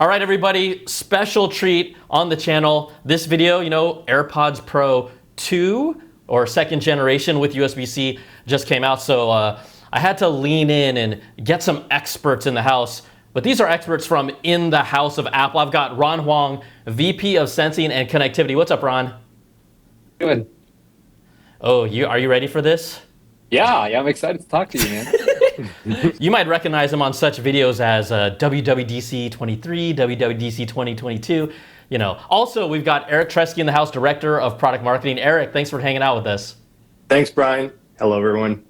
All right, everybody, special treat on the channel. This video, AirPods Pro 2 or second generation with USB-C just came out. So I had to lean in and get some experts in the house. But these are experts from in the house of Apple. I've got Ron Huang, VP of Sensing and Connectivity. What's up, Ron? Good. Oh, are you ready for this? Yeah, I'm excited to talk to you, man. You might recognize him on such videos as WWDC 23, WWDC 2022. Also, we've got Eric Tresky in the house, Director of Product Marketing. Eric, thanks for hanging out with us. Thanks, Brian. Hello, everyone.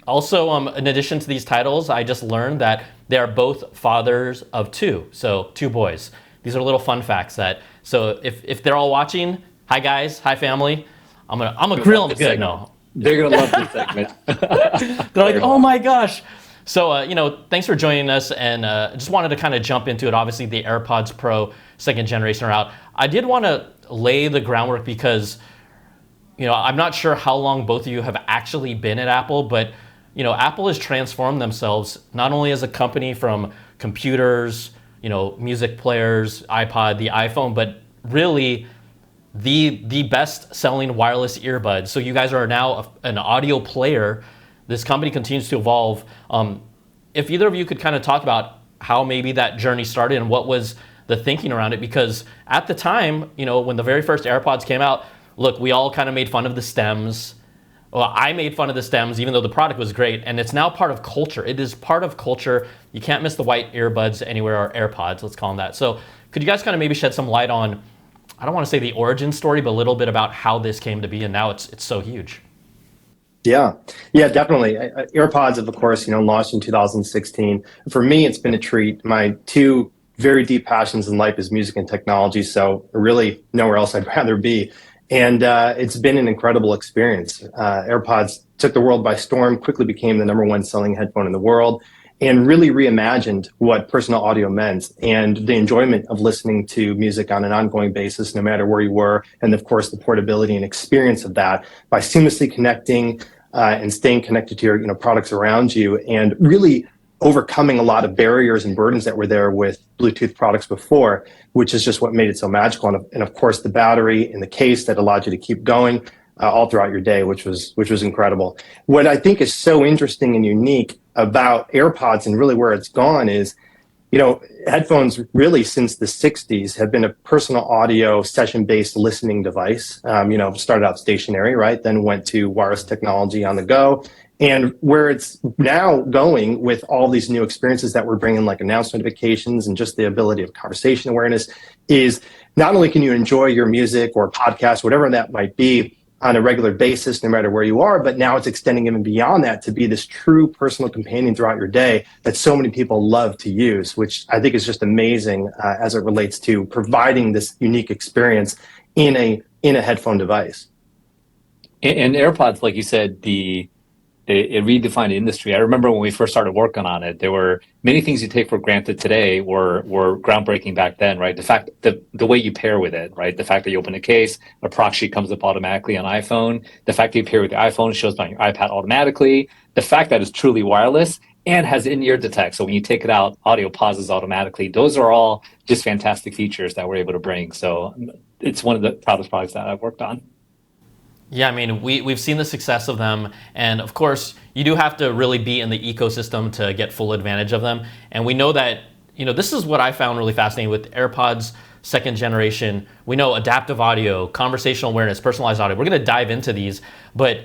Also, in addition to these titles, I just learned that they are both fathers of two, so two boys. These are little fun facts so if they're all watching, hi guys, hi family, I'm gonna grill them good. No. They're gonna love this segment. They're like, oh my gosh. So, thanks for joining us, and just wanted to kind of jump into it. Obviously, the AirPods Pro second generation are out. I did want to lay the groundwork because, I'm not sure how long both of you have actually been at Apple, but, Apple has transformed themselves not only as a company from computers, music players, iPod, the iPhone, but really the best-selling wireless earbuds. So you guys are now an audio player. This company continues to evolve. If either of you could kind of talk about how maybe that journey started and what was the thinking around it, because at the time, when the very first AirPods came out, look, we all kind of made fun of the stems. Well, I made fun of the stems, even though the product was great, and it's now part of culture. It is part of culture. You can't miss the white earbuds anywhere, or AirPods, let's call them that. So could you guys kind of maybe shed some light on, I don't want to say the origin story, but a little bit about how this came to be, and now it's so huge. Yeah, definitely. AirPods, of course, launched in 2016. For me, it's been a treat. My two very deep passions in life is music and technology, so really nowhere else I'd rather be. And it's been an incredible experience. AirPods took the world by storm, quickly became the #1 selling headphone in the world, and really reimagined what personal audio meant and the enjoyment of listening to music on an ongoing basis, no matter where you were. And of course, the portability and experience of that by seamlessly connecting and staying connected to your products around you, and really overcoming a lot of barriers and burdens that were there with Bluetooth products before, which is just what made it so magical. And of course, the battery in the case that allowed you to keep going all throughout your day, which was incredible. What I think is so interesting and unique about AirPods and really where it's gone is, headphones really since the 60s have been a personal audio session-based listening device. Started out stationary, right? Then went to wireless technology on the go. And where it's now going with all these new experiences that we're bringing, like announce notifications and just the ability of conversation awareness, is not only can you enjoy your music or podcast, whatever that might be, on a regular basis, no matter where you are, but now it's extending even beyond that to be this true personal companion throughout your day that so many people love to use, which I think is just amazing as it relates to providing this unique experience in a headphone device. And AirPods, like you said, it redefined the industry. I remember when we first started working on it, there were many things you take for granted today were groundbreaking back then, right? The fact that the way you pair with it, right? The fact that you open a case, a proxy comes up automatically on iPhone. The fact that you pair with the iPhone, it shows on your iPad automatically. The fact that it's truly wireless and has in-ear detect. So when you take it out, audio pauses automatically. Those are all just fantastic features that we're able to bring. So it's one of the proudest products that I've worked on. Yeah, I mean, we've seen the success of them, and of course, you do have to really be in the ecosystem to get full advantage of them. And we know that, this is what I found really fascinating with AirPods second generation. We know adaptive audio, conversational awareness, personalized audio. We're going to dive into these, but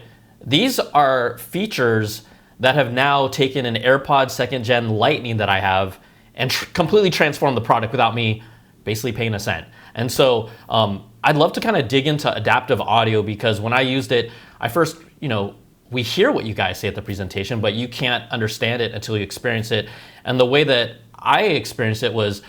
these are features that have now taken an AirPods second gen Lightning that I have and completely transformed the product without me basically paying a cent. And so I'd love to kind of dig into adaptive audio, because when I used it, I first, we hear what you guys say at the presentation, but you can't understand it until you experience it. And the way that I experienced it was,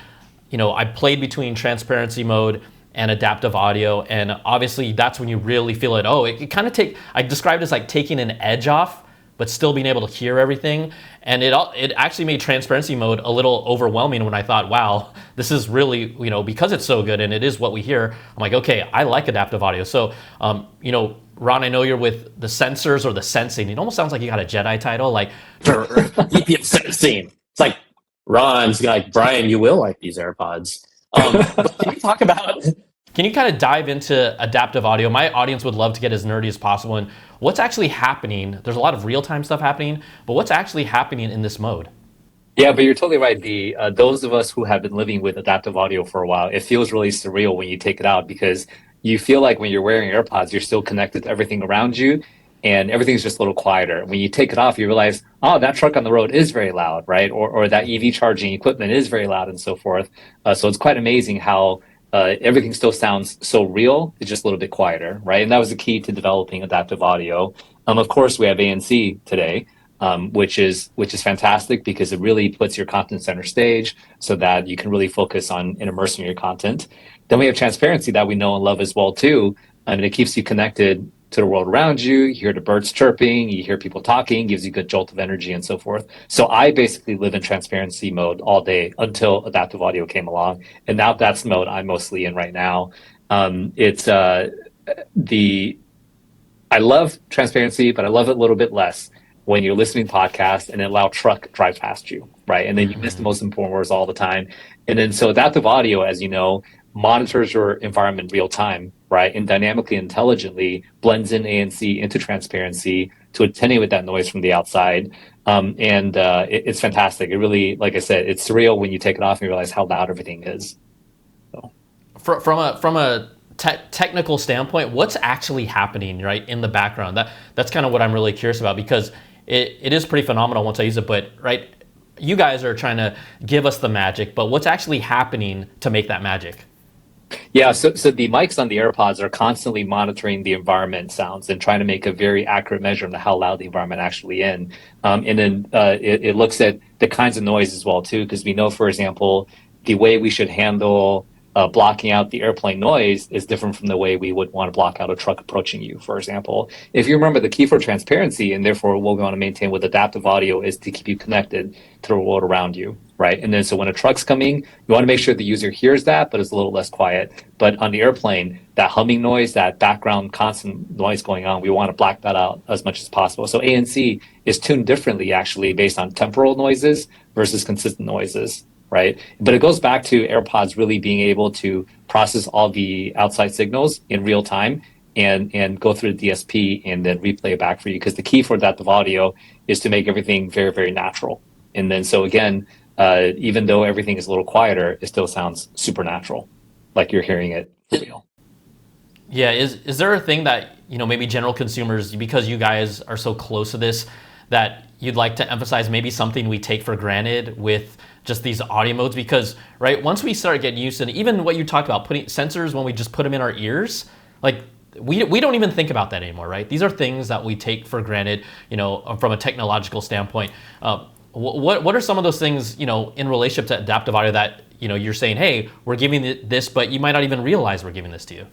I played between transparency mode and adaptive audio. And obviously that's when you really feel it. Oh, it kind of I described it as like taking an edge off, but still being able to hear everything. And it actually made transparency mode a little overwhelming when I thought, wow, this is really, because it's so good and it is what we hear, I'm like, okay, I like adaptive audio. So, Ron, I know you're with the sensors or the sensing. It almost sounds like you got a Jedi title, like VP of Sensing. It's like Ron's like, Brian, you will like these AirPods. But can you talk about? Can you kind of dive into adaptive audio? My audience would love to get as nerdy as possible. And what's actually happening? There's a lot of real-time stuff happening, but what's actually happening in this mode? Yeah, but you're totally right. The those of us who have been living with adaptive audio for a while, it feels really surreal when you take it out because you feel like when you're wearing AirPods, you're still connected to everything around you, and everything's just a little quieter. When you take it off, you realize, oh, that truck on the road is very loud, right? Or that EV charging equipment is very loud, and so forth. So it's quite amazing how everything still sounds so real. It's just a little bit quieter, right? And that was the key to developing adaptive audio. Of course, we have ANC today, which is fantastic because it really puts your content center stage so that you can really focus on and immerse in your content. Then we have transparency that we know and love as well too, and it keeps you connected to the world around you. You hear the birds chirping, you hear people talking, gives you a good jolt of energy and so forth. So I basically live in transparency mode all day until adaptive audio came along, and now that's the mode I'm mostly in right now. It's the I love transparency, but I love it a little bit less when you're listening to podcasts and a loud truck drives past you, right? And then you miss the most important words all the time. And then so adaptive audio, as you know, monitors your environment real time, right? And dynamically, intelligently blends in ANC into transparency to attenuate that noise from the outside. It's fantastic. It really, like I said, it's surreal when you take it off and you realize how loud everything is. So. From a technical standpoint, what's actually happening right in the background? That's kind of what I'm really curious about because it is pretty phenomenal once I use it. But right, you guys are trying to give us the magic, but what's actually happening to make that magic? Yeah, so the mics on the AirPods are constantly monitoring the environment sounds and trying to make a very accurate measure of how loud the environment actually is. And then it looks at the kinds of noise as well too, because we know, for example, the way we should handle blocking out the airplane noise is different from the way we would want to block out a truck approaching you, for example. If you remember, the key for transparency, and therefore what we want to maintain with adaptive audio, is to keep you connected to the world around you, right? And then so when a truck's coming, you want to make sure the user hears that, but it's a little less quiet. But on the airplane, that humming noise, that background constant noise going on, we want to black that out as much as possible. So ANC is tuned differently, actually, based on temporal noises versus consistent noises. Right. But it goes back to AirPods really being able to process all the outside signals in real time and go through the DSP and then replay it back for you. Because the key for adaptive audio is to make everything very, very natural. And then so again, even though everything is a little quieter, it still sounds supernatural, like you're hearing it real. Yeah. Is there a thing that, maybe general consumers, because you guys are so close to this, that you'd like to emphasize maybe something we take for granted with just these audio modes? Because right, once we start getting used to it, even what you talked about, putting sensors when we just put them in our ears, like we don't even think about that anymore, right? These are things that we take for granted, from a technological standpoint. What are some of those things, in relationship to adaptive audio that, you're saying, hey, we're giving this, but you might not even realize we're giving this to you?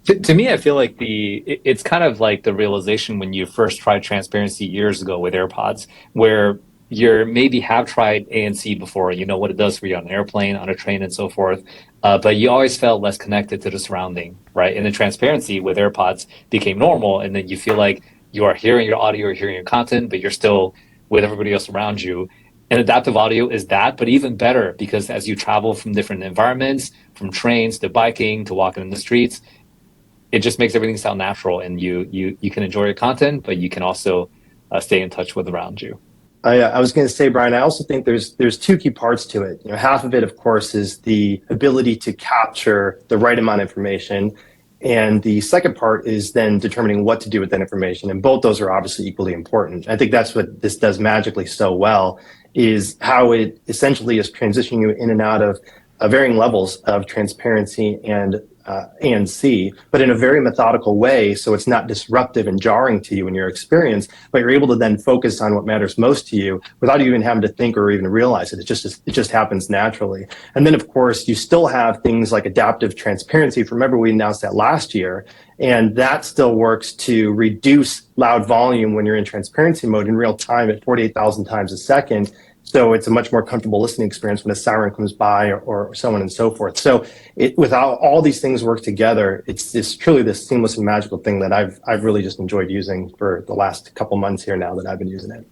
To me, I feel like it's kind of like the realization when you first tried transparency years ago with AirPods, where you maybe have tried ANC before, you know what it does for you on an airplane, on a train, and so forth, but you always felt less connected to the surrounding, right? And the transparency with AirPods became normal, and then you feel like you are hearing your audio, or hearing your content, but you're still with everybody else around you. And adaptive audio is that, but even better, because as you travel from different environments, from trains to biking to walking in the streets, it just makes everything sound natural, and you can enjoy your content, but you can also stay in touch with around you. I was going to say, Brian, I also think there's two key parts to it. Half of it, of course, is the ability to capture the right amount of information. And the second part is then determining what to do with that information. And both those are obviously equally important. I think that's what this does magically so well, is how it essentially is transitioning you in and out of varying levels of transparency and ANC, but in a very methodical way, so it's not disruptive and jarring to you in your experience, but you're able to then focus on what matters most to you without you even having to think or even realize it. It just happens naturally. And then, of course, you still have things like adaptive transparency. Remember, we announced that last year, and that still works to reduce loud volume when you're in transparency mode in real time at 48,000 times a second. So it's a much more comfortable listening experience when a siren comes by or so on and so forth. So without all these things work together, it's truly this seamless and magical thing that I've really just enjoyed using for the last couple months here now that I've been using it.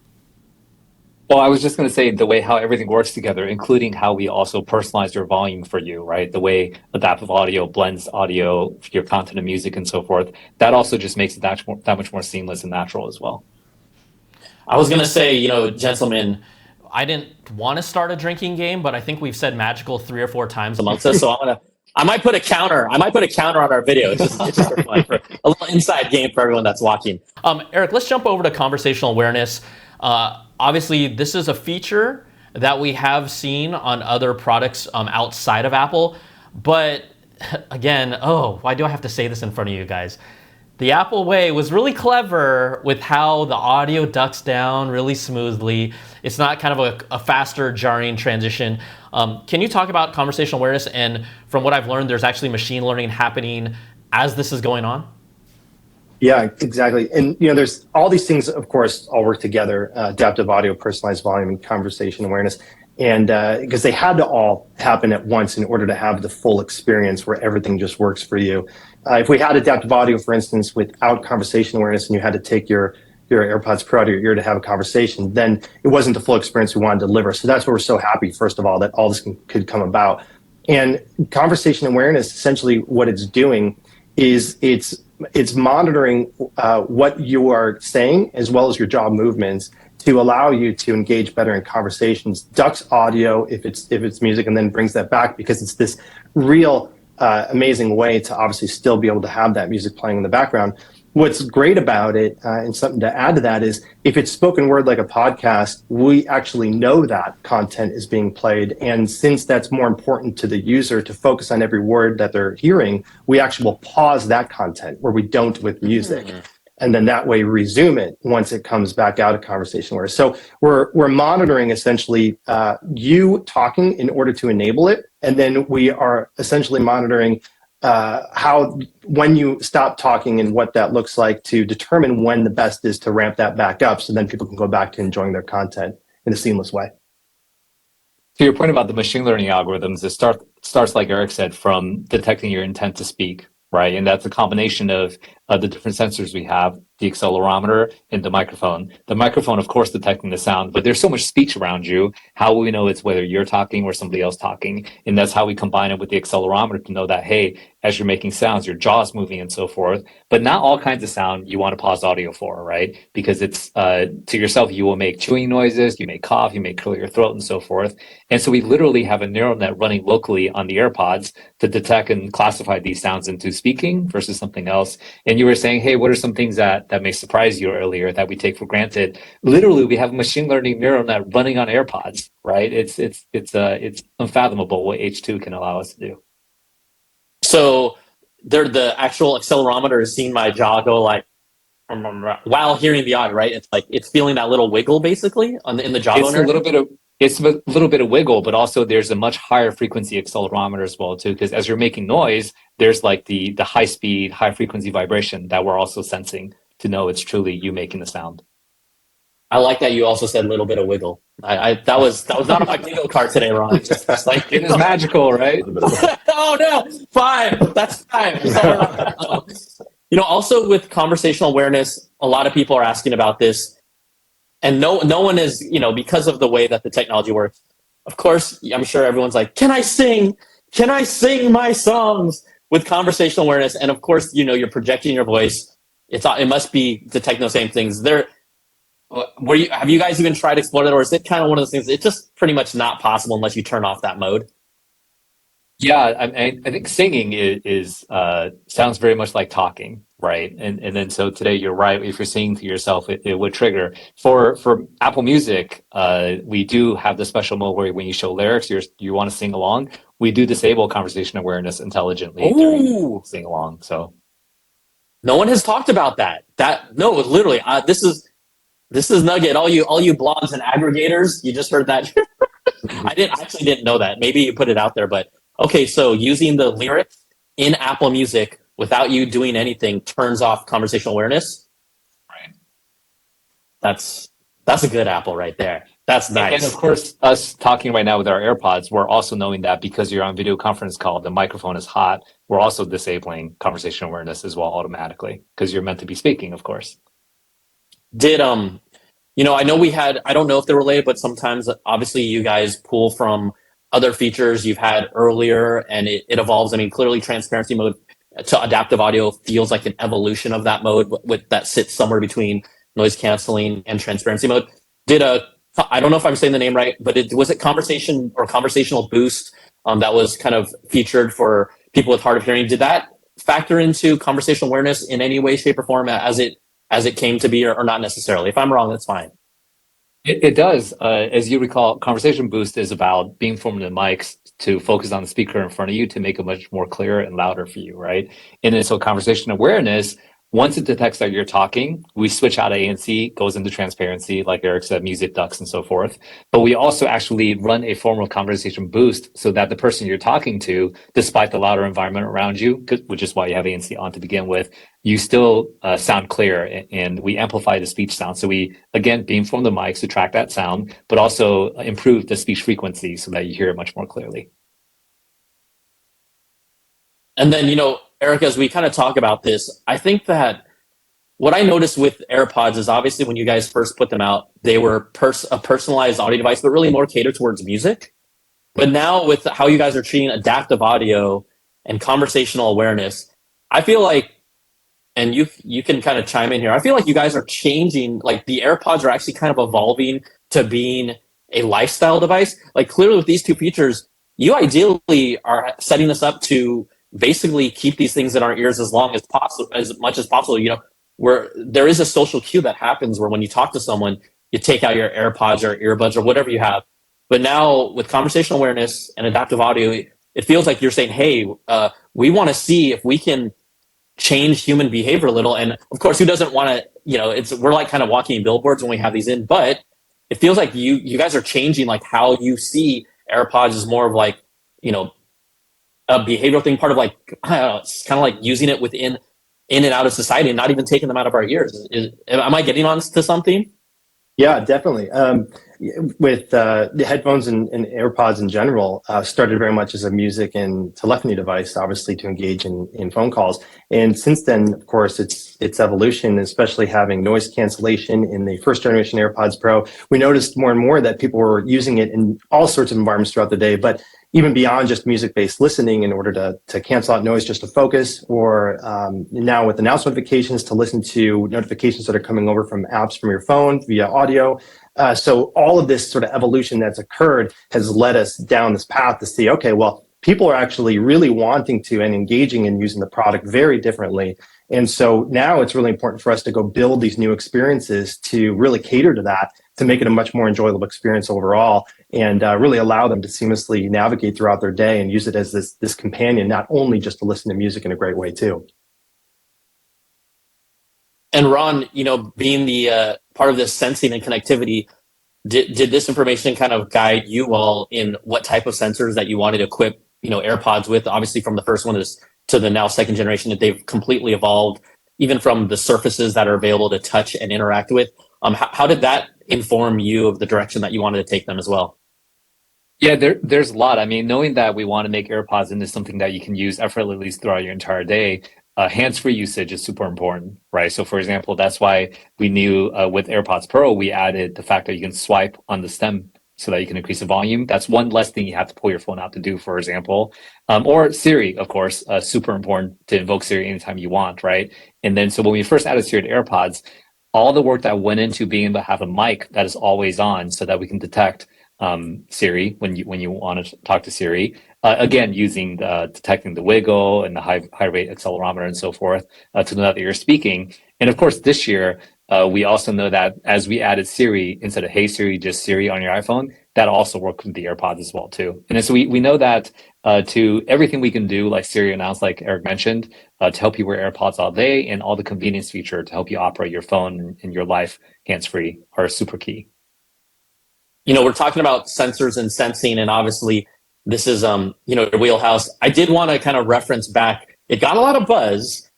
Well, I was just going to say the way how everything works together, including how we also personalize your volume for you, right? The way adaptive audio blends audio, your content and music and so forth. That also just makes it that much more seamless and natural as well. I was gonna say, gentlemen, I didn't want to start a drinking game, but I think we've said magical 3 or 4 times amongst us. So I might put a counter. I might put a counter on our video. It's just for fun, for a little inside game for everyone that's watching. Eric, let's jump over to conversational awareness. Obviously, this is a feature that we have seen on other products outside of Apple. But again, why do I have to say this in front of you guys? The Apple way was really clever with how the audio ducks down really smoothly. It's not kind of a faster, jarring transition. Can you talk about conversational awareness? And from what I've learned, there's actually machine learning happening as this is going on. Yeah, exactly. And there's all these things, of course, all work together: adaptive audio, personalized volume, and conversation awareness. And because they had to all happen at once in order to have the full experience where everything just works for you. If we had adaptive audio, for instance, without conversation awareness, and you had to take your AirPods Pro to your ear to have a conversation, then it wasn't the full experience we wanted to deliver. So that's why we're so happy, first of all, that all this could come about. And conversation awareness, essentially what it's doing is it's monitoring what you are saying as well as your jaw movements to allow you to engage better in conversations, ducks audio if it's music, and then brings that back, because it's this real amazing way to obviously still be able to have that music playing in the background. What's great about it, and something to add to that, is if it's spoken word like a podcast, we actually know that content is being played. And since that's more important to the user to focus on every word that they're hearing, we actually will pause that content where we don't with music. Mm-hmm. And then that way resume it once it comes back out of conversation awareness. So we're monitoring essentially you talking in order to enable it. And then we are essentially monitoring how when you stop talking and what that looks like to determine when the best is to ramp that back up, so then people can go back to enjoying their content in a seamless way. To your point about the machine learning algorithms, it starts like Eric said, from detecting your intent to speak, right? And that's a combination of the different sensors we have, the accelerometer and the microphone. The microphone, of course, detecting the sound, but there's so much speech around you. How will we know it's whether you're talking or somebody else talking? And that's how we combine it with the accelerometer to know that, hey, as you're making sounds, your jaw's moving and so forth. But not all kinds of sound you want to pause audio for, right? Because it's to yourself, you will make chewing noises, you may cough, you may clear your throat and so forth. And so we literally have a neural net running locally on the AirPods to detect and classify these sounds into speaking versus something else. And you were saying, hey, what are some things that may surprise you earlier that we take for granted? Literally, we have a machine learning neural net running on AirPods, right? It's unfathomable what H2 can allow us to do. So the actual accelerometer is seeing my jaw go like while hearing the audio, right? It's like it's feeling that little wiggle basically in the jawbone. It's a little bit of wiggle, but also there's a much higher frequency accelerometer as well too, because as you're making noise, there's like the high speed, high frequency vibration that we're also sensing to know it's truly you making the sound. I like that you also said a little bit of wiggle. That was not on my bingo card today, Ron. Just like it is magical, right? Oh no, 5. That's 5. Also with conversational awareness, a lot of people are asking about this. And no one is, because of the way that the technology works. Of course, I'm sure everyone's like, can I sing my songs with conversational awareness? And of course, you're projecting your voice. It must be detecting those same things. Have you guys even tried to explore that, or is it kind of one of those things? It's just pretty much not possible unless you turn off that mode. Yeah, I think singing is sounds very much like talking, right? And then so today you're right. If you're singing to yourself, it would trigger. For Apple Music, we do have the special mode where when you show lyrics, you want to sing along. We do disable conversation awareness intelligently during sing along. So no one has talked about that. No, literally, this is nugget. All you blogs and aggregators, you just heard that. I actually didn't know that. Maybe you put it out there, but. Okay, so using the lyrics in Apple Music without you doing anything turns off conversational awareness. Right. That's a good Apple right there. That's nice. And of course, us talking right now with our AirPods, we're also knowing that because you're on video conference call, the microphone is hot. We're also disabling conversational awareness as well automatically because you're meant to be speaking, of course. Did I know I don't know if they're related, but sometimes obviously you guys pull from other features you've had earlier and it evolves. I mean, clearly transparency mode to adaptive audio feels like an evolution of that mode with that sits somewhere between noise canceling and transparency mode. Did I don't know if I'm saying the name right, but was it conversation or conversational boost that was kind of featured for people with hard of hearing? Did that factor into conversational awareness in any way, shape, or form as it came to be, or not necessarily? If I'm wrong, that's fine. It does. As you recall, Conversation Boost is about being from the mics to focus on the speaker in front of you to make it much more clear and louder for you, right? And then so Conversation Awareness, once it detects that you're talking, we switch out of ANC, goes into transparency, like Eric said, music ducks and so forth. But we also actually run a formal conversation boost so that the person you're talking to, despite the louder environment around you, which is why you have ANC on to begin with, you still sound clear, and we amplify the speech sound. So we, again, beam from the mics to track that sound, but also improve the speech frequency so that you hear it much more clearly. And then, Eric, as we kind of talk about this, I think that what I noticed with AirPods is obviously when you guys first put them out, they were a personalized audio device, but really more catered towards music. But now with how you guys are treating adaptive audio and conversational awareness, I feel like, and you can kind of chime in here, I feel like you guys are changing, like the AirPods are actually kind of evolving to being a lifestyle device. Like clearly with these two features, you ideally are setting this up to basically keep these things in our ears as long as possible, as much as possible. Where there is a social cue that happens where when you talk to someone, you take out your AirPods or earbuds or whatever you have. But now with conversational awareness and adaptive audio, it feels like you're saying, hey, we want to see if we can change human behavior a little. And of course, who doesn't want to, we're like kind of walking billboards when we have these in, but it feels like you guys are changing like how you see AirPods as more of like, a behavioral thing, part of like, I don't know, it's kind of like using it in and out of society and not even taking them out of our ears. Am I getting on to something? Yeah, definitely. With the headphones and AirPods in general, started very much as a music and telephony device, obviously to engage in phone calls. And since then, of course, its evolution, especially having noise cancellation in the first generation AirPods Pro, we noticed more and more that people were using it in all sorts of environments throughout the day, but even beyond just music-based listening in order to cancel out noise just to focus, or now with announcement notifications to listen to notifications that are coming over from apps from your phone via audio. So all of this sort of evolution that's occurred has led us down this path to see, okay, well, people are actually really wanting to and engaging in using the product very differently. And so now it's really important for us to go build these new experiences to really cater to that, to make it a much more enjoyable experience overall, and really allow them to seamlessly navigate throughout their day and use it as this companion, not only just to listen to music in a great way too. And Ron, being the part of this sensing and connectivity, did this information kind of guide you all in what type of sensors that you wanted to equip, AirPods with? Obviously, from the first one to the now second generation, that they've completely evolved, even from the surfaces that are available to touch and interact with. How did that inform you of the direction that you wanted to take them as well? Yeah, there's a lot. I mean, knowing that we want to make AirPods into something that you can use effortlessly throughout your entire day, hands-free usage is super important, right? So, for example, that's why we knew with AirPods Pro, we added the fact that you can swipe on the stem so that you can increase the volume. That's one less thing you have to pull your phone out to do, for example. Or Siri, of course, super important to invoke Siri anytime you want, right? And then, so when we first added Siri to AirPods, all the work that went into being able to have a mic that is always on so that we can detect Siri when you want to talk to Siri. Again, using detecting the wiggle and the high rate accelerometer and so forth to know that you're speaking. And of course, this year we also know that as we added Siri instead of Hey Siri, just Siri on your iPhone, that also works with the AirPods as well too. And so we know that to everything we can do, like Siri announced, like Eric mentioned, to help you wear AirPods all day, and all the convenience feature to help you operate your phone in your life hands-free are super key. We're talking about sensors and sensing, and obviously this is, your wheelhouse. I did want to kind of reference back. It got a lot of buzz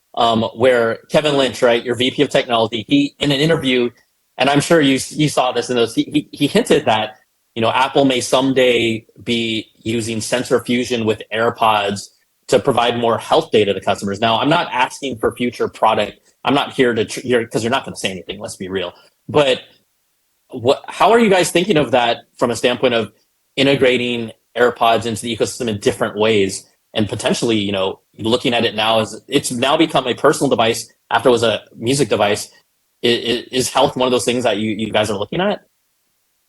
where Kevin Lynch, right, your VP of technology, he, in an interview, and I'm sure you saw this in those, he hinted that, Apple may someday be using sensor fusion with AirPods to provide more health data to customers. Now, I'm not asking for future product. I'm not here because you're not going to say anything. Let's be real. But how are you guys thinking of that from a standpoint of integrating AirPods into the ecosystem in different ways, and potentially, looking at it now as it's now become a personal device after it was a music device. Is health one of those things that you guys are looking at?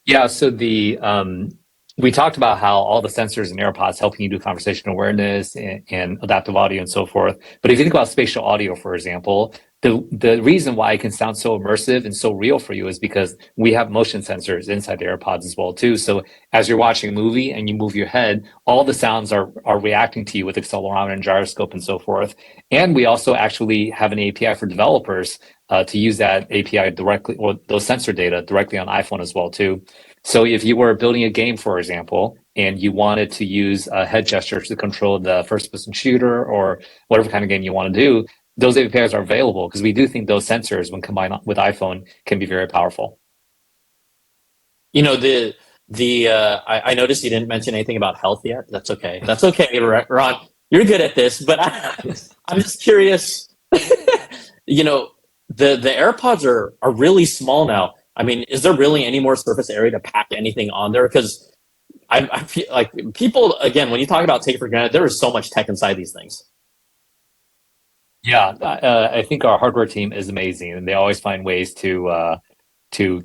Yeah, so we talked about how all the sensors in AirPods helping you do conversational awareness and adaptive audio and so forth. But if you think about spatial audio, for example, the reason why it can sound so immersive and so real for you is because we have motion sensors inside the AirPods as well too. So as you're watching a movie and you move your head, all the sounds are reacting to you with accelerometer and gyroscope and so forth. And we also actually have an API for developers to use that API directly, or those sensor data directly on iPhone as well too. So if you were building a game, for example, and you wanted to use head gestures to control the first-person shooter or whatever kind of game you want to do, those APIs are available because we do think those sensors, when combined with iPhone, can be very powerful. I noticed you didn't mention anything about health yet. That's okay. That's okay, Ron. You're good at this, but I'm just curious. The AirPods are really small now. I mean, is there really any more surface area to pack anything on there? Because I feel like people, again, when you talk about take it for granted, there is so much tech inside these things. Yeah, I think our hardware team is amazing, and they always find ways to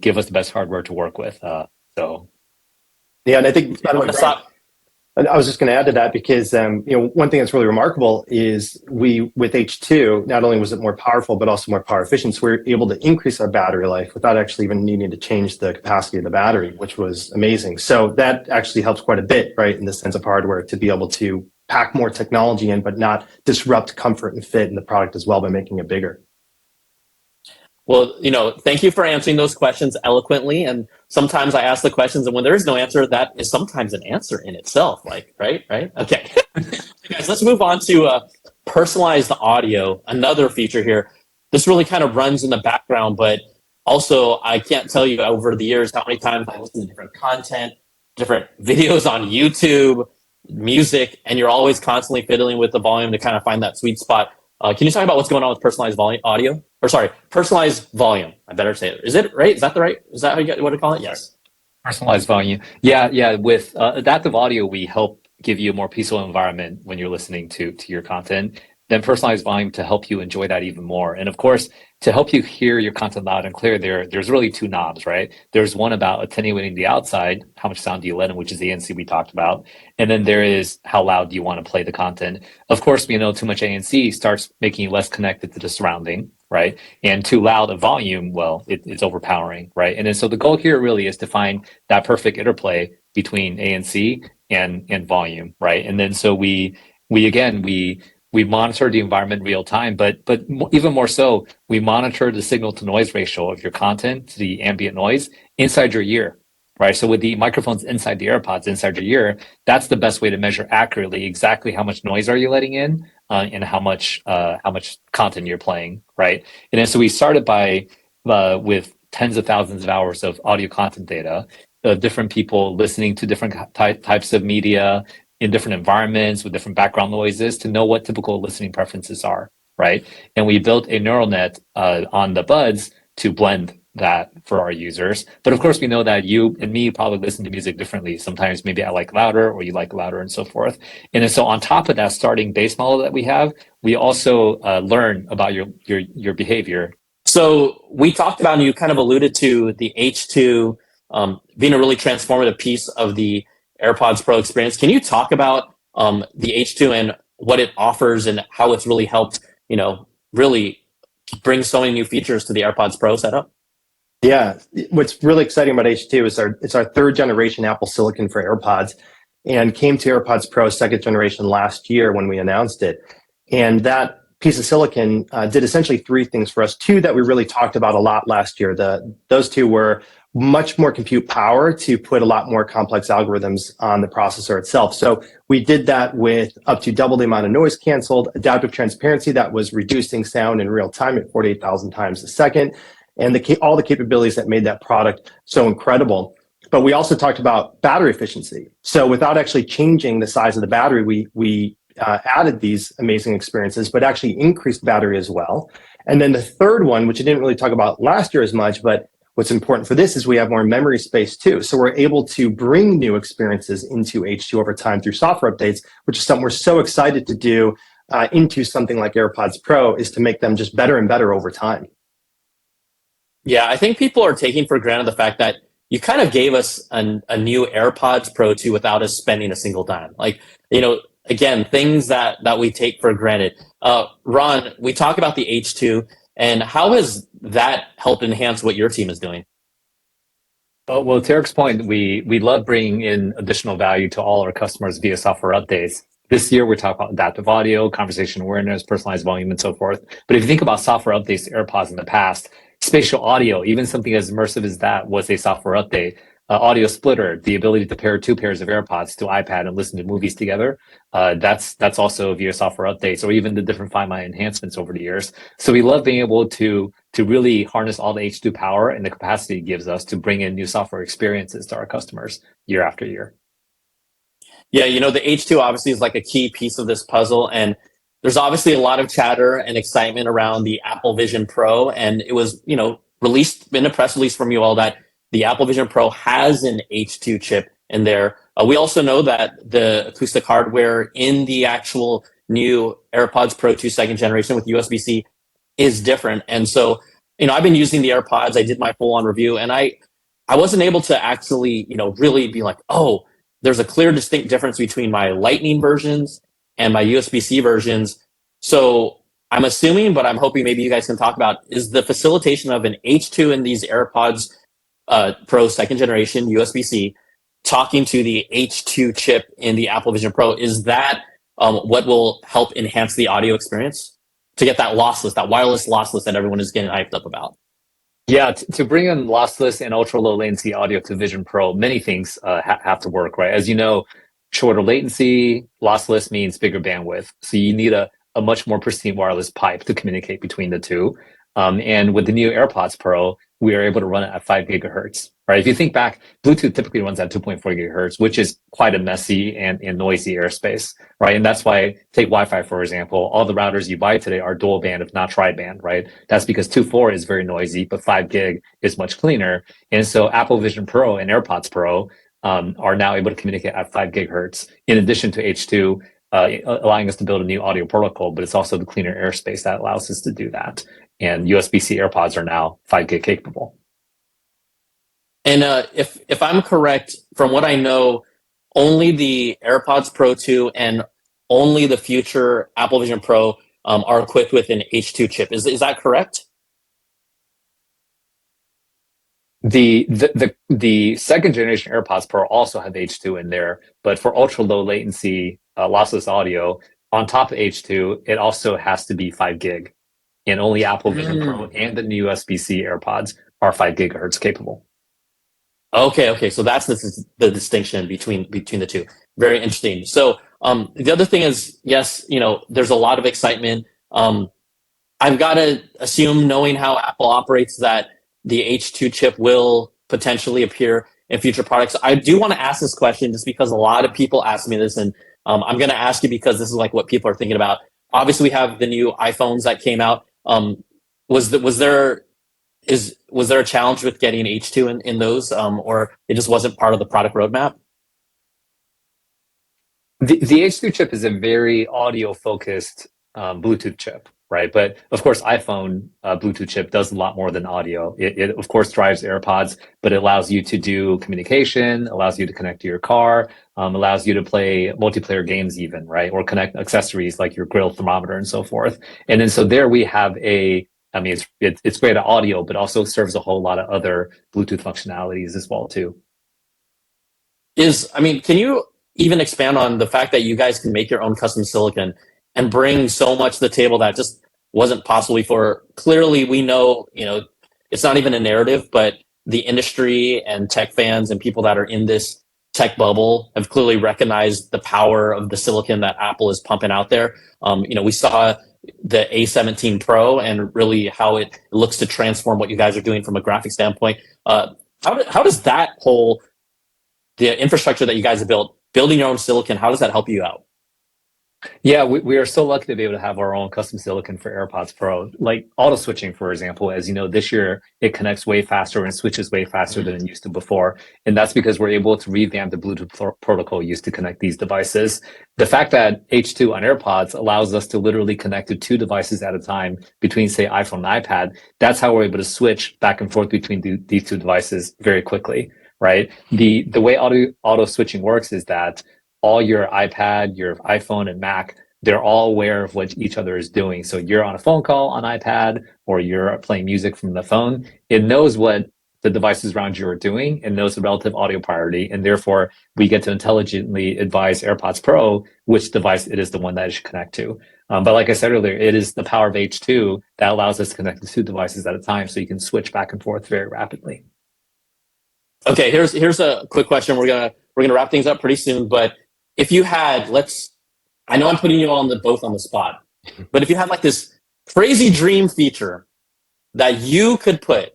give us the best hardware to work with. Yeah, and I think, by the way, I was just going to add to that because one thing that's really remarkable is with H2, not only was it more powerful but also more power efficient, so we were able to increase our battery life without actually even needing to change the capacity of the battery, which was amazing. So that actually helps quite a bit, right, in the sense of hardware, to be able to pack more technology in but not disrupt comfort and fit in the product as well by making it bigger. Well, thank you for answering those questions eloquently. And sometimes I ask the questions, and when there is no answer, that is sometimes an answer in itself. Like, right? Okay. Guys, let's move on to personalized audio, another feature here. This really kind of runs in the background, but also I can't tell you over the years how many times I listen to different content, different videos on YouTube, music, and you're always constantly fiddling with the volume to kind of find that sweet spot. Can you talk about what's going on with personalized audio? Or sorry, personalized volume. I better say it. Is it right? Is that the right? Is that how you want to call it? Yes. Personalized volume. Yeah. With adaptive audio, we help give you a more peaceful environment when you're listening to your content. Then personalized volume to help you enjoy that even more. And of course, to help you hear your content loud and clear, there's really two knobs, right? There's one about attenuating the outside, how much sound do you let in, which is the ANC we talked about. And then there is how loud do you want to play the content. Of course, we know too much ANC starts making you less connected to the surrounding, right? And too loud a volume, well, it's overpowering, right? And then so the goal here really is to find that perfect interplay between ANC and volume, right? And then so we monitor the environment real time, but even more so, we monitor the signal to noise ratio of your content to the ambient noise inside your ear, right? So with the microphones inside the AirPods inside your ear, that's the best way to measure accurately exactly how much noise are you letting in and how much content you're playing, right? And then so we started with tens of thousands of hours of audio content data, different people listening to different types of media in different environments with different background noises to know what typical listening preferences are, right? And we built a neural net on the buds to blend that for our users. But of course, we know that you and me probably listen to music differently. Sometimes maybe I like louder or you like louder and so forth. And then so on top of that starting base model that we have, we also learn about your behavior. So we talked about, and you kind of alluded to the H2 being a really transformative piece of the AirPods Pro experience. Can you talk about the H2 and what it offers and how it's really helped, really bring so many new features to the AirPods Pro setup? Yeah, what's really exciting about H2 is it's our third generation Apple Silicon for AirPods, and came to AirPods Pro second generation last year when we announced it. And that piece of silicon did essentially three things for us. Two that we really talked about a lot last year. Those two were much more compute power to put a lot more complex algorithms on the processor itself. So we did that with up to double the amount of noise canceled, adaptive transparency that was reducing sound in real time at 48,000 times a second, and all the capabilities that made that product so incredible. But we also talked about battery efficiency. So without actually changing the size of the battery, we added these amazing experiences, but actually increased battery as well. And then the third one, which I didn't really talk about last year as much, but what's important for this is we have more memory space too. So we're able to bring new experiences into H2 over time through software updates, which is something we're so excited to do into something like AirPods Pro, is to make them just better and better over time. Yeah, I think people are taking for granted the fact that you kind of gave us a new AirPods Pro 2 without us spending a single dime. Like, again, things that we take for granted. Ron, we talk about the H2, and how has that helped enhance what your team is doing? Well, to Eric's point, we love bringing in additional value to all our customers via software updates. This year, we're talking about adaptive audio, conversation awareness, personalized volume, and so forth. But if you think about software updates to AirPods in the past, spatial audio, even something as immersive as that, was a software update. Audio splitter, the ability to pair two pairs of AirPods to iPad and listen to movies together, that's also via software updates, or even the different Find My enhancements over the years. So we love being able to really harness all the H2 power and the capacity it gives us to bring in new software experiences to our customers year after year. Yeah, the H2 obviously is like a key piece of this puzzle, and there's obviously a lot of chatter and excitement around the Apple Vision Pro, and it was, released in a press release from you all that the Apple Vision Pro has an H2 chip in there. We also know that the acoustic hardware in the actual new AirPods Pro 2 second generation with USB-C is different. And so, I've been using the AirPods. I did my full-on review, and I wasn't able to actually, really be like, oh, there's a clear, distinct difference between my Lightning versions and my USB-C versions. So I'm assuming, but I'm hoping maybe you guys can talk about, is the facilitation of an H2 in these AirPods Pro second generation USB-C talking to the H2 chip in the Apple Vision Pro, is that what will help enhance the audio experience to get that lossless, that wireless lossless that everyone is getting hyped up about? Yeah, to bring in lossless and ultra low latency audio to Vision Pro, many things have to work, right? As you know, shorter latency, lossless means bigger bandwidth. So you need a much more pristine wireless pipe to communicate between the two. And with the new AirPods Pro, we are able to run it at 5 gigahertz, right? If you think back, Bluetooth typically runs at 2.4 gigahertz, which is quite a messy and noisy airspace, right? And that's why, take Wi-Fi, for example, all the routers you buy today are dual band, if not tri-band, right? That's because 2.4 is very noisy, but 5 gig is much cleaner. And so Apple Vision Pro and AirPods Pro are now able to communicate at 5 gigahertz, in addition to H2, allowing us to build a new audio protocol, but it's also the cleaner airspace that allows us to do that. And USB-C AirPods are now 5 gig capable. And if I'm correct, from what I know, only the AirPods Pro 2 and only the future Apple Vision Pro are equipped with an H2 chip. Is that correct? The second generation AirPods Pro also have H2 in there, but for ultra low latency lossless audio on top of H2, it also has to be 5 gig. And only Apple Vision Pro and the new USB-C AirPods are 5 gigahertz capable. Okay. So that's the distinction between the two. Very interesting. So the other thing is, yes, there's a lot of excitement. I've got to assume, knowing how Apple operates, that the H2 chip will potentially appear in future products. I do want to ask this question just because a lot of people ask me this, and I'm going to ask you because this is like what people are thinking about. Obviously, we have the new iPhones that came out. Was there a challenge with getting H2 in those, or it just wasn't part of the product roadmap? The H2 chip is a very audio focused Bluetooth chip, right? But of course, iPhone Bluetooth chip does a lot more than audio. It of course drives AirPods, but it allows you to do communication, allows you to connect to your car, allows you to play multiplayer games even, right? Or connect accessories like your grill thermometer and so forth. And then so there we have it's great at audio, but also serves a whole lot of other Bluetooth functionalities as well too. Can you even expand on the fact that you guys can make your own custom silicon and bring so much to the table that just wasn't possible before? Clearly, we know, it's not even a narrative, but the industry and tech fans and people that are in this tech bubble have clearly recognized the power of the silicon that Apple is pumping out there. We saw the A17 Pro and really how it looks to transform what you guys are doing from a graphic standpoint. How does that the infrastructure that you guys have building your own silicon, how does that help you out? Yeah, we are so lucky to be able to have our own custom silicon for AirPods Pro. Like auto switching, for example, as you know, this year it connects way faster and switches way faster than it used to before. And that's because we're able to revamp the Bluetooth protocol used to connect these devices. The fact that H2 on AirPods allows us to literally connect to two devices at a time between, say, iPhone and iPad, that's how we're able to switch back and forth between these two devices very quickly, right? The way auto switching works is that all your iPad, your iPhone, and Mac, they're all aware of what each other is doing. So you're on a phone call on iPad or you're playing music from the phone. It knows what the devices around you are doing and knows the relative audio priority. And therefore, we get to intelligently advise AirPods Pro which device it is the one that it should connect to. But like I said earlier, it is the power of H2 that allows us to connect to two devices at a time so you can switch back and forth very rapidly. Okay, here's a quick question. We're gonna wrap things up pretty soon, but if you had, I know I'm putting you both on the spot, but if you had like this crazy dream feature that you could put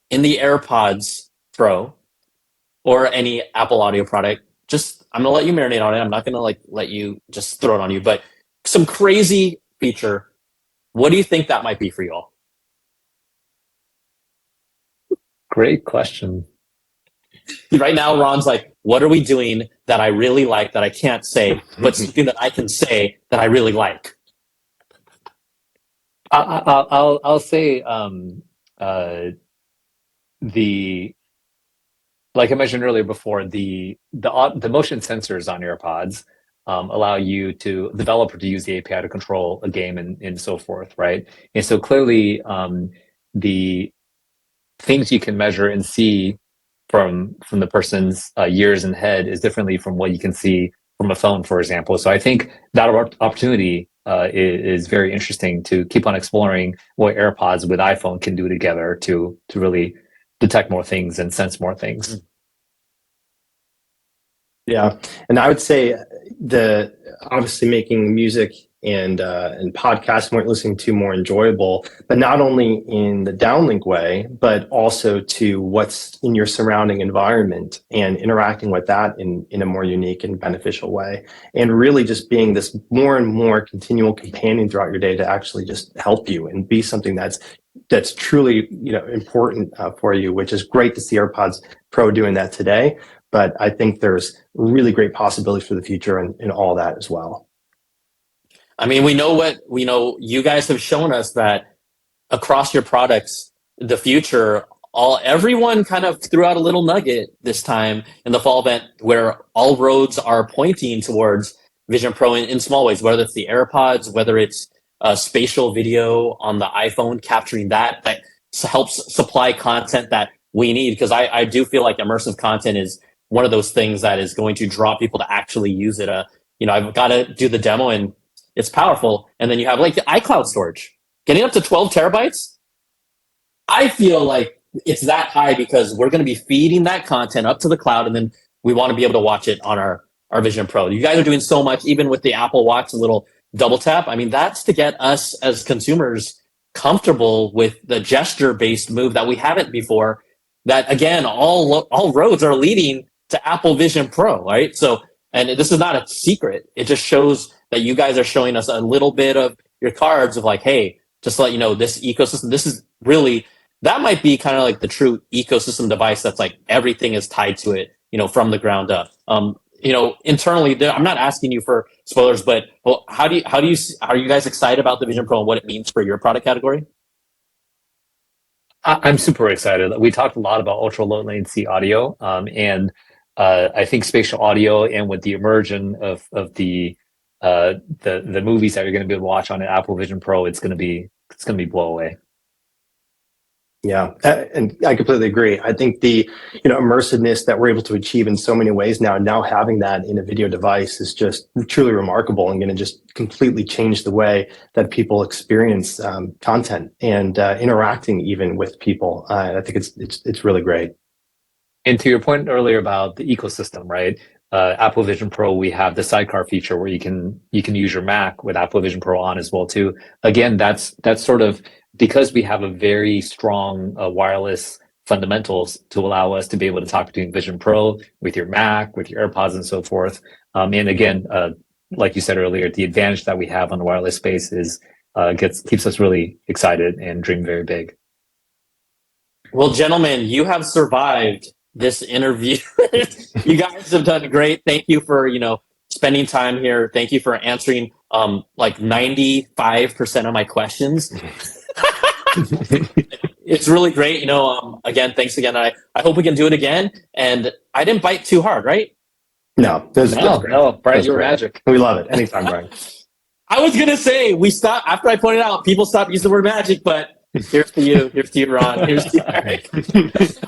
in the AirPods Pro or any Apple Audio product, just I'm gonna let you marinate on it. I'm not gonna like let you just throw it on you, but some crazy feature. What do you think that might be for you all? Great question. Right now, Ron's like, what are we doing that I really like that I can't say, but something that I can say that I really like? I'll say the like I mentioned earlier before, the motion sensors on AirPods allow you to developer to use the API to control a game and so forth, right? And so clearly, the things you can measure and see from the person's years and head is differently from what you can see from a phone, for example. So I think that opportunity is very interesting to keep on exploring what AirPods with iPhone can do together to really detect more things and sense more things. Yeah, and I would say the obviously making music and podcasts we're listening to more enjoyable, but not only in the downlink way, but also to what's in your surrounding environment and interacting with that in a more unique and beneficial way, and really just being this more and more continual companion throughout your day to actually just help you and be something that's truly important for you, which is great to see AirPods Pro doing that today. But I think there's really great possibilities for the future in all that as well. I mean, we know. You guys have shown us that across your products, the future, everyone kind of threw out a little nugget this time in the fall event where all roads are pointing towards Vision Pro in small ways, whether it's the AirPods, whether it's spatial video on the iPhone, capturing that helps supply content that we need. Because I do feel like immersive content is one of those things that is going to draw people to actually use it. I've got to do the demo and it's powerful. And then you have like the iCloud storage getting up to 12 terabytes. I feel like it's that high because we're going to be feeding that content up to the cloud, and then we want to be able to watch it on our Vision Pro. You guys are doing so much, even with the Apple Watch, a little double tap. I mean, that's to get us as consumers comfortable with the gesture-based move that we haven't before. That again, all roads are leading to Apple Vision Pro, right? So, and this is not a secret. It just shows that you guys are showing us a little bit of your cards of like, hey, just to let you know, this ecosystem, this is really, that might be kind of like the true ecosystem device that's like everything is tied to it, from the ground up. Internally, I'm not asking you for spoilers, but are you guys excited about the Vision Pro and what it means for your product category? I'm super excited. We talked a lot about ultra low latency audio, and I think spatial audio, and with the immersion of the movies that you're going to be able to watch on an Apple Vision Pro, it's going to be blow away. Yeah, and I completely agree. I think the immersiveness that we're able to achieve in so many ways now having that in a video device is just truly remarkable and going to just completely change the way that people experience content and interacting even with people. I think it's really great. And to your point earlier about the ecosystem, right? Apple Vision Pro, we have the sidecar feature where you can use your Mac with Apple Vision Pro on as well too. Again, that's sort of because we have a very strong wireless fundamentals to allow us to be able to talk between Vision Pro with your Mac, with your AirPods, and so forth. And again, like you said earlier, the advantage that we have on the wireless space is keeps us really excited and dream very big. Well, gentlemen, you have survived this interview. You guys have done great. Thank you for, spending time here. Thank you for answering like 95% of my questions. It's really great. Again, thanks again. I hope we can do it again. And I didn't bite too hard, right? No, that's great. No, Brian, you were great. magic. We love it. Anytime, Brian. I was going to say, we stopped, after I pointed out, people stopped using the word magic, but here's to you. Here's to you, Ron. Here's to you, Eric.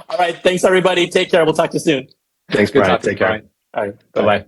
All right. Thanks, everybody. Take care. We'll talk to you soon. Thanks, Brian. Take care. All right. Bye-bye.